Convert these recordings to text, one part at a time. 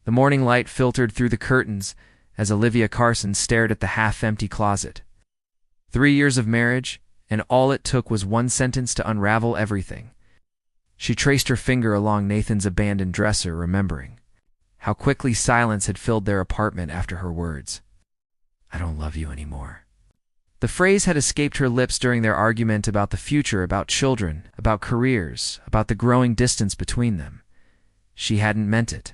The morning light filtered through the curtains as Olivia Carson stared at the half-empty closet. 3 years of marriage, and all it took was one sentence to unravel everything. She traced her finger along Nathan's abandoned dresser, remembering how quickly silence had filled their apartment after her words. "I don't love you anymore." The phrase had escaped her lips during their argument about the future, about children, about careers, about the growing distance between them. She hadn't meant it.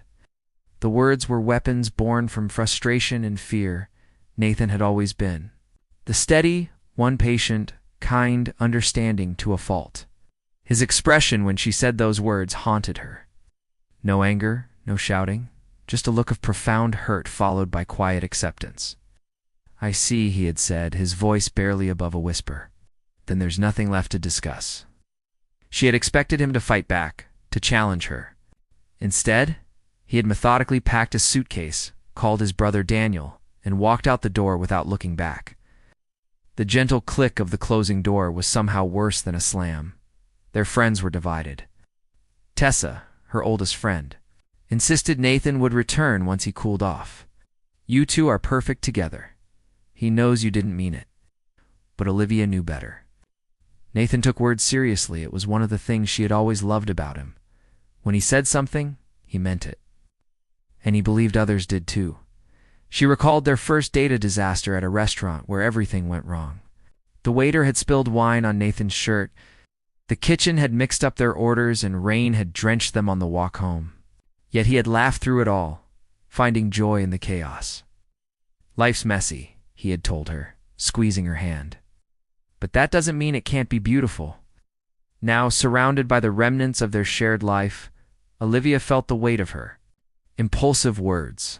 The words were weapons born from frustration and fear. Nathan had always been the steady, one patient, kind, understanding to a fault. His expression when she said those words haunted her. No anger, no shouting, just a look of profound hurt followed by quiet acceptance. "I see," he had said, his voice barely above a whisper. "Then there's nothing left to discuss." She had expected him to fight back, to challenge her. Instead, he had methodically packed a suitcase, called his brother Daniel, and walked out the door without looking back. The gentle click of the closing door was somehow worse than a slam. Their friends were divided. Tessa, her oldest friend, insisted Nathan would return once he cooled off. "You two are perfect together. He knows you didn't mean it." But Olivia knew better. Nathan took words seriously. It was one of the things she had always loved about him. When he said something, he meant it. And he believed others did too. She recalled their first date, a disaster at a restaurant where everything went wrong. The waiter had spilled wine on Nathan's shirt. The kitchen had mixed up their orders and rain had drenched them on the walk home. Yet he had laughed through it all, finding joy in the chaos. "Life's messy," he had told her, squeezing her hand. "But that doesn't mean it can't be beautiful." Now, surrounded by the remnants of their shared life, Olivia felt the weight of her impulsive words.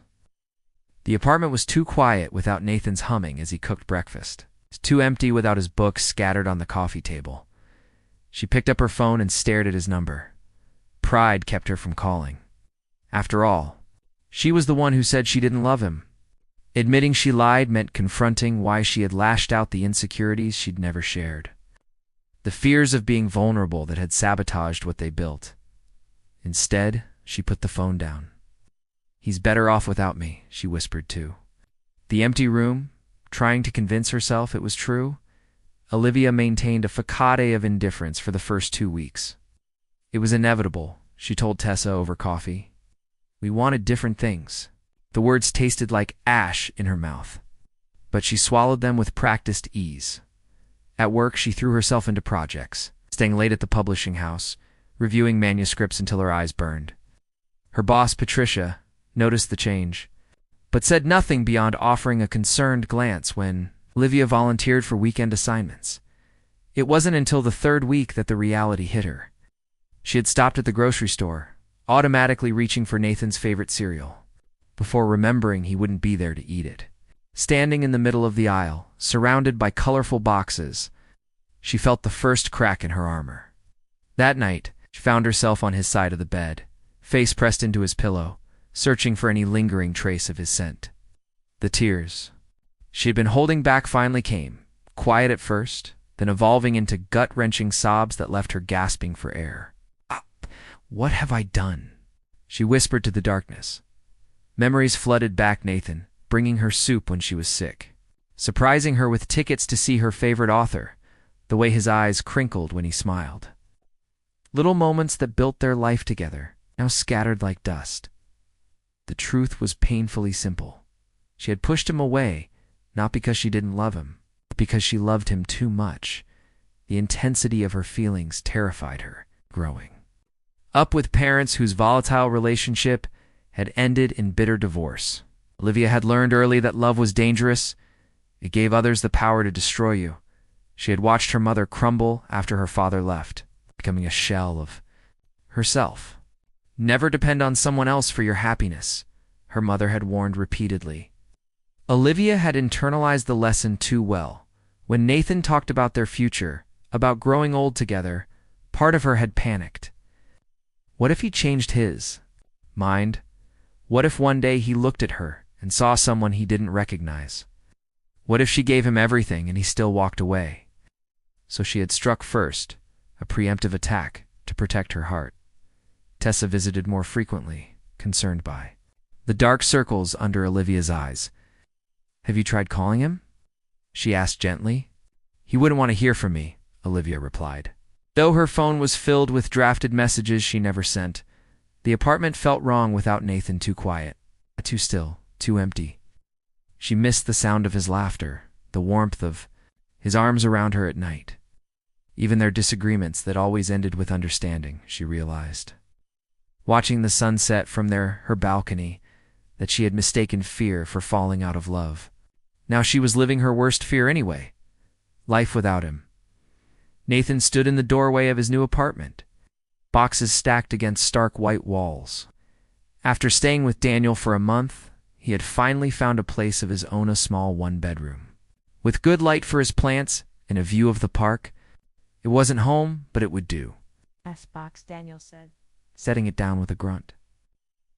The apartment was too quiet without Nathan's humming as he cooked breakfast. It was too empty without his books scattered on the coffee table. She picked up her phone and stared at his number. Pride kept her from calling. After all, she was the one who said she didn't love him. Admitting she lied meant confronting why she had lashed out the insecurities she'd never shared. The fears of being vulnerable that had sabotaged what they built. Instead, she put the phone down. "He's better off without me," she whispered too. The empty room, trying to convince herself it was true, Olivia maintained a facade of indifference for the first 2 weeks. It was inevitable, she told Tessa over coffee. We wanted different things. The words tasted like ash in her mouth, but she swallowed them with practiced ease. At work, she threw herself into projects, staying late at the publishing house, reviewing manuscripts until her eyes burned. Her boss, Patricia, noticed the change, but said nothing beyond offering a concerned glance when Olivia volunteered for weekend assignments. It wasn't until the 3rd week that the reality hit her. She had stopped at the grocery store, automatically reaching for Nathan's favorite cereal, before remembering he wouldn't be there to eat it. Standing in the middle of the aisle, surrounded by colorful boxes, she felt the first crack in her armor. That night, she found herself on his side of the bed, face pressed into his pillow, searching for any lingering trace of his scent. The tears she had been holding back finally came, quiet at first, then evolving into gut-wrenching sobs that left her gasping for air. What have I done?" she whispered to the darkness. Memories flooded back Nathan, bringing her soup when she was sick, surprising her with tickets to see her favorite author, the way his eyes crinkled when he smiled. Little moments that built their life together, now scattered like dust. The truth was painfully simple. She had pushed him away, not because she didn't love him, but because she loved him too much. The intensity of her feelings terrified her, growing up with parents whose volatile relationship had ended in bitter divorce. Olivia had learned early that love was dangerous. It gave others the power to destroy you. She had watched her mother crumble after her father left, becoming a shell of herself. Never depend on someone else for your happiness, her mother had warned repeatedly. Olivia had internalized the lesson too well. When Nathan talked about their future, about growing old together, part of her had panicked. What if he changed his mind? What if one day he looked at her and saw someone he didn't recognize? What if she gave him everything and he still walked away? So she had struck first, a preemptive attack to protect her heart. Tessa visited more frequently, concerned by the dark circles under Olivia's eyes. "Have you tried calling him?" she asked gently. "He wouldn't want to hear from me," Olivia replied. Though her phone was filled with drafted messages she never sent, the apartment felt wrong without Nathan. Too quiet, too still, too empty. She missed the sound of his laughter, the warmth of his arms around her at night. Even their disagreements that always ended with understanding, she realized. Watching the sunset from her balcony, that she had mistaken fear for falling out of love. Now she was living her worst fear anyway. Life without him. Nathan stood in the doorway of his new apartment, boxes stacked against stark white walls. After staying with Daniel for a month, he had finally found a place of his own, a small one-bedroom. With good light for his plants and a view of the park, it wasn't home, but it would do. Last box, Daniel said, setting it down with a grunt.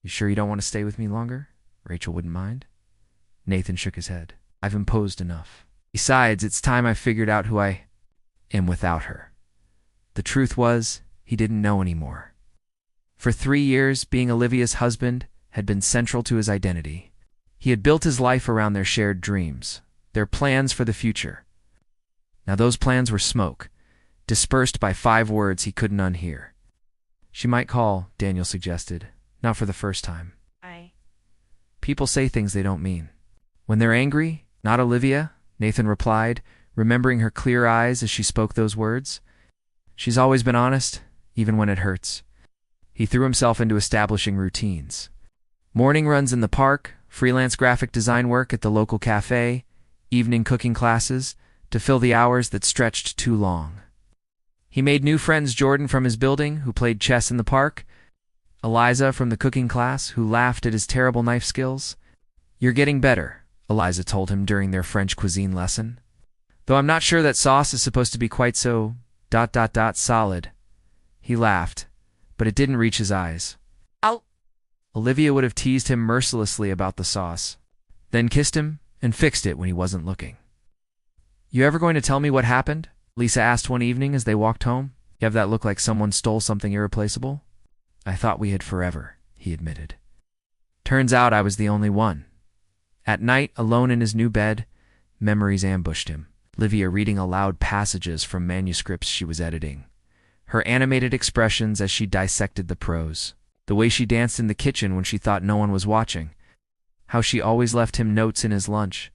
"You sure you don't want to stay with me longer? Rachel wouldn't mind?" Nathan shook his head. "I've imposed enough. Besides, it's time I figured out who I am without her." The truth was, he didn't know anymore. For 3 years, being Olivia's husband had been central to his identity. He had built his life around their shared dreams, their plans for the future. Now those plans were smoke, dispersed by 5 words he couldn't unhear. "She might call," Daniel suggested. "Not for the first time." People say things they don't mean. "When they're angry, not Olivia," Nathan replied, remembering her clear eyes as she spoke those words. "She's always been honest, even when it hurts." He threw himself into establishing routines. Morning runs in the park, freelance graphic design work at the local cafe, evening cooking classes, to fill the hours that stretched too long. He made new friends: Jordan from his building, who played chess in the park, Eliza from the cooking class, who laughed at his terrible knife skills. "You're getting better," Eliza told him during their French cuisine lesson. "Though I'm not sure that sauce is supposed to be quite so ... solid." He laughed, but it didn't reach his eyes. "Ow!" Olivia would have teased him mercilessly about the sauce, then kissed him and fixed it when he wasn't looking. "You ever going to tell me what happened?" Lisa asked one evening as they walked home. "You have that look like someone stole something irreplaceable." "I thought we had forever," he admitted. "Turns out I was the only one." At night, alone in his new bed, memories ambushed him. Olivia reading aloud passages from manuscripts she was editing. Her animated expressions as she dissected the prose. The way she danced in the kitchen when she thought no one was watching. How she always left him notes in his lunch.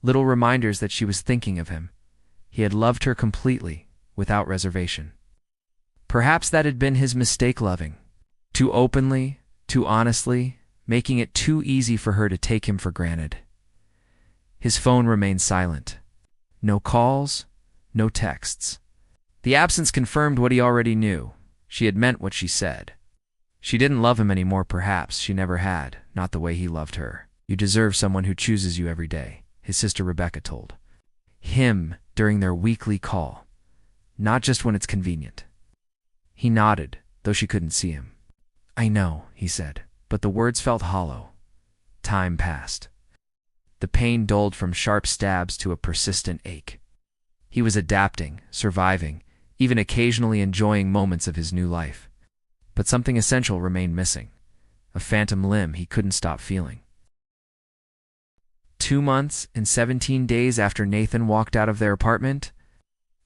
Little reminders that she was thinking of him. He had loved her completely, without reservation. Perhaps that had been his mistake, loving. Too openly, too honestly, making it too easy for her to take him for granted. His phone remained silent. No calls, no texts. The absence confirmed what he already knew. She had meant what she said. She didn't love him anymore, perhaps. She never had, not the way he loved her. "You deserve someone who chooses you every day," his sister Rebecca told him during their weekly call. "Not just when it's convenient." He nodded, though she couldn't see him. "I know," he said, but the words felt hollow. Time passed. The pain dulled from sharp stabs to a persistent ache. He was adapting, surviving, even occasionally enjoying moments of his new life. But something essential remained missing. A phantom limb he couldn't stop feeling. 2 months and 17 days after Nathan walked out of their apartment,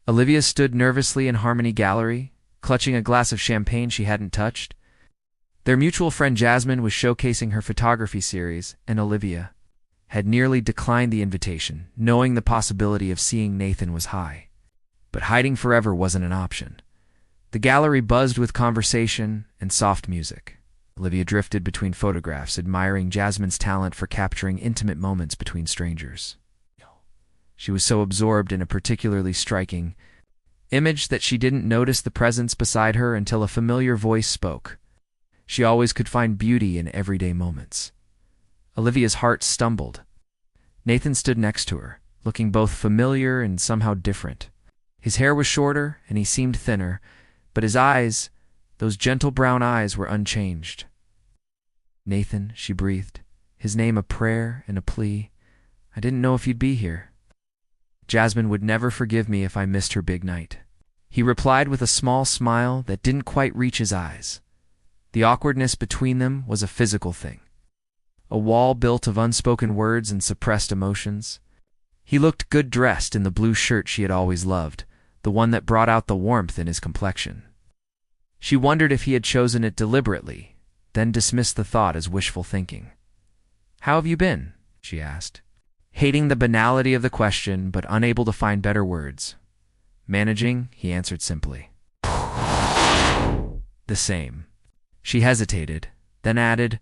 Olivia stood nervously in Harmony Gallery, clutching a glass of champagne she hadn't touched. Their mutual friend Jasmine was showcasing her photography series, and Olivia had nearly declined the invitation, knowing the possibility of seeing Nathan was high. But hiding forever wasn't an option. The gallery buzzed with conversation and soft music. Olivia drifted between photographs, admiring Jasmine's talent for capturing intimate moments between strangers. She was so absorbed in a particularly striking image that she didn't notice the presence beside her until a familiar voice spoke. She always could find beauty in everyday moments. Olivia's heart stumbled. Nathan stood next to her, looking both familiar and somehow different. His hair was shorter and he seemed thinner, but his eyes, those gentle brown eyes, were unchanged. "Nathan," she breathed, his name a prayer and a plea. "I didn't know if you'd be here." "Jasmine would never forgive me if I missed her big night," he replied with a small smile that didn't quite reach his eyes. The awkwardness between them was a physical thing. a wall built of unspoken words and suppressed emotions. He looked good dressed in the blue shirt she had always loved, the one that brought out the warmth in his complexion. She wondered if he had chosen it deliberately, then dismissed the thought as wishful thinking. "How have you been?" she asked, hating the banality of the question but unable to find better words. "Managing," he answered simply. "The same." She hesitated, then added,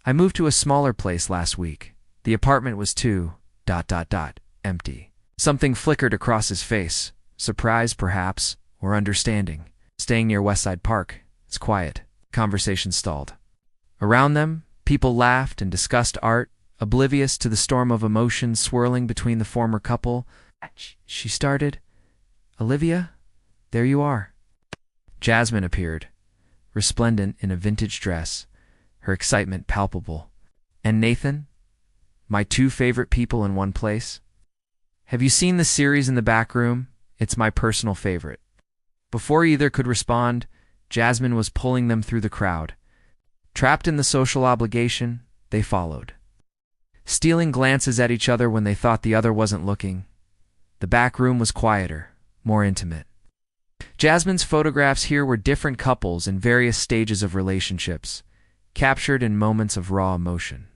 "I moved to a smaller place last week. The apartment was too... empty." Something flickered across his face, surprise perhaps, or understanding. "Staying near Westside Park. It's quiet." Conversation stalled. Around them, people laughed and discussed art, oblivious to the storm of emotions swirling between the former couple. She started. "Olivia, there you are." Jasmine appeared, resplendent in a vintage dress, her excitement palpable. "And Nathan? My two favorite people in one place? Have you seen the series in the back room? It's my personal favorite." Before either could respond, Jasmine was pulling them through the crowd. Trapped in the social obligation, they followed, stealing glances at each other when they thought the other wasn't looking. The back room was quieter, more intimate. Jasmine's photographs here were different couples in various stages of relationships, captured in moments of raw emotion.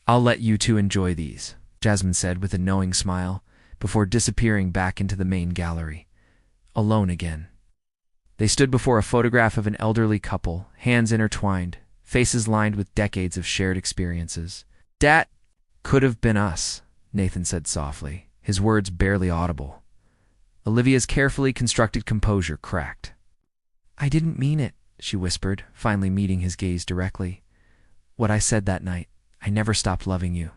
"I'll let you two enjoy these," Jasmine said with a knowing smile, before disappearing back into the main gallery. Alone again. They stood before a photograph of an elderly couple, hands intertwined, faces lined with decades of shared experiences. "Dat could have been us," Nathan said softly, his words barely audible. Olivia's carefully constructed composure cracked. "I didn't mean it," she whispered, finally meeting his gaze directly. "What I said that night, I never stopped loving you."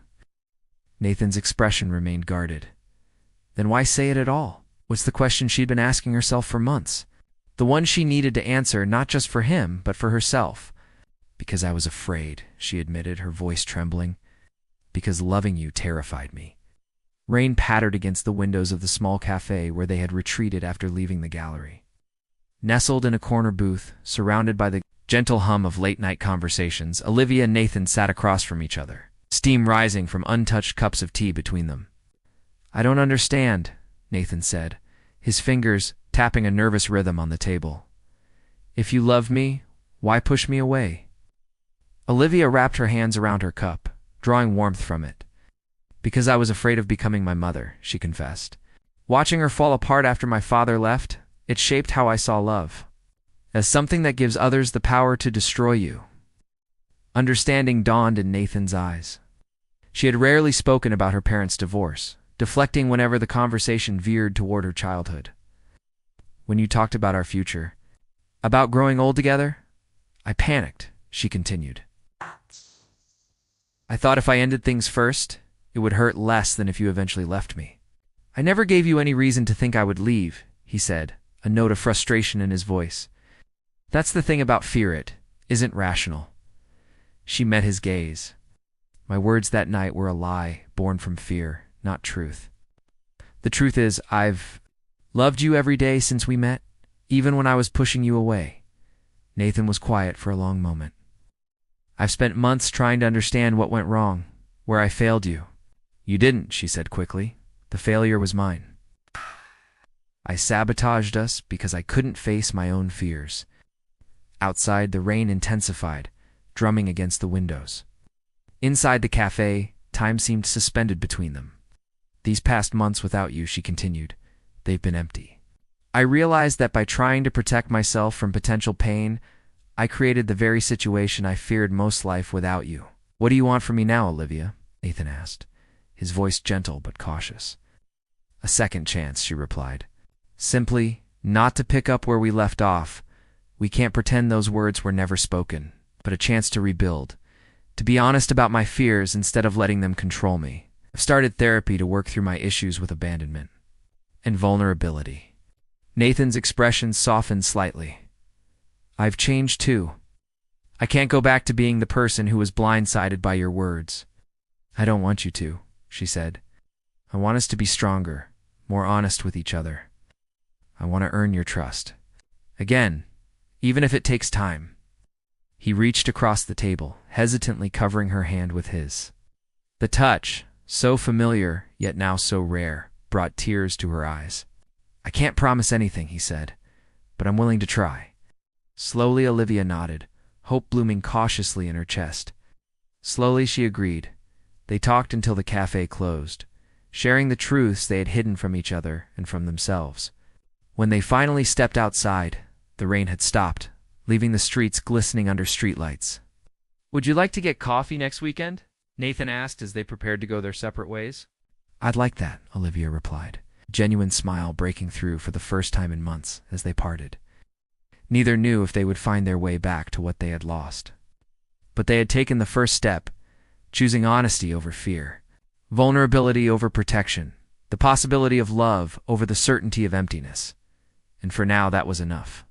Nathan's expression remained guarded. Then why say it at all? Was the question she'd been asking herself for months. The one she needed to answer, not just for him, but for herself. "Because I was afraid," she admitted, her voice trembling. "Because loving you terrified me." Rain pattered against the windows of the small cafe where they had retreated after leaving the gallery. Nestled in a corner booth, surrounded by the gentle hum of late-night conversations, Olivia and Nathan sat across from each other, steam rising from untouched cups of tea between them. "I don't understand," Nathan said, his fingers tapping a nervous rhythm on the table. "If you love me, why push me away?" Olivia wrapped her hands around her cup, drawing warmth from it. "Because I was afraid of becoming my mother," she confessed. "Watching her fall apart after my father left, it shaped how I saw love. As something that gives others the power to destroy you." Understanding dawned in Nathan's eyes. She had rarely spoken about her parents' divorce, deflecting whenever the conversation veered toward her childhood. "When you talked about our future, about growing old together, I panicked," she continued. "I thought if I ended things first, it would hurt less than if you eventually left me." "I never gave you any reason to think I would leave," he said, a note of frustration in his voice. "That's the thing about fear, it isn't rational." She met his gaze. "My words that night were a lie, born from fear, not truth. The truth is, I've loved you every day since we met, even when I was pushing you away." Nathan was quiet for a long moment. "I've spent months trying to understand what went wrong, where I failed you." "You didn't," she said quickly. "The failure was mine. I sabotaged us because I couldn't face my own fears." Outside, the rain intensified, drumming against the windows. Inside the cafe, time seemed suspended between them. "These past months without you," she continued, "they've been empty. I realized that by trying to protect myself from potential pain, I created the very situation I feared most life without you." "What do you want from me now, Olivia?" Nathan asked, his voice gentle but cautious. "A second chance," she replied. "Simply, not to pick up where we left off. We can't pretend those words were never spoken, but a chance to rebuild, to be honest about my fears instead of letting them control me. I've started therapy to work through my issues with abandonment and vulnerability." Nathan's expression softened slightly. "I've changed too. I can't go back to being the person who was blindsided by your words." "I don't want you to," she said. "I want us to be stronger, more honest with each other. I want to earn your trust. Again, even if it takes time." He reached across the table, hesitantly covering her hand with his. The touch, so familiar yet now so rare, brought tears to her eyes. "I can't promise anything," he said, "but I'm willing to try." Slowly Olivia nodded, hope blooming cautiously in her chest. Slowly she agreed. They talked until the cafe closed, sharing the truths they had hidden from each other and from themselves. When they finally stepped outside, the rain had stopped, leaving the streets glistening under streetlights. "Would you like to get coffee next weekend?" Nathan asked as they prepared to go their separate ways. "I'd like that," Olivia replied, a genuine smile breaking through for the first time in months as they parted. Neither knew if they would find their way back to what they had lost. But they had taken the first step, choosing honesty over fear, vulnerability over protection, the possibility of love over the certainty of emptiness. And for now that was enough.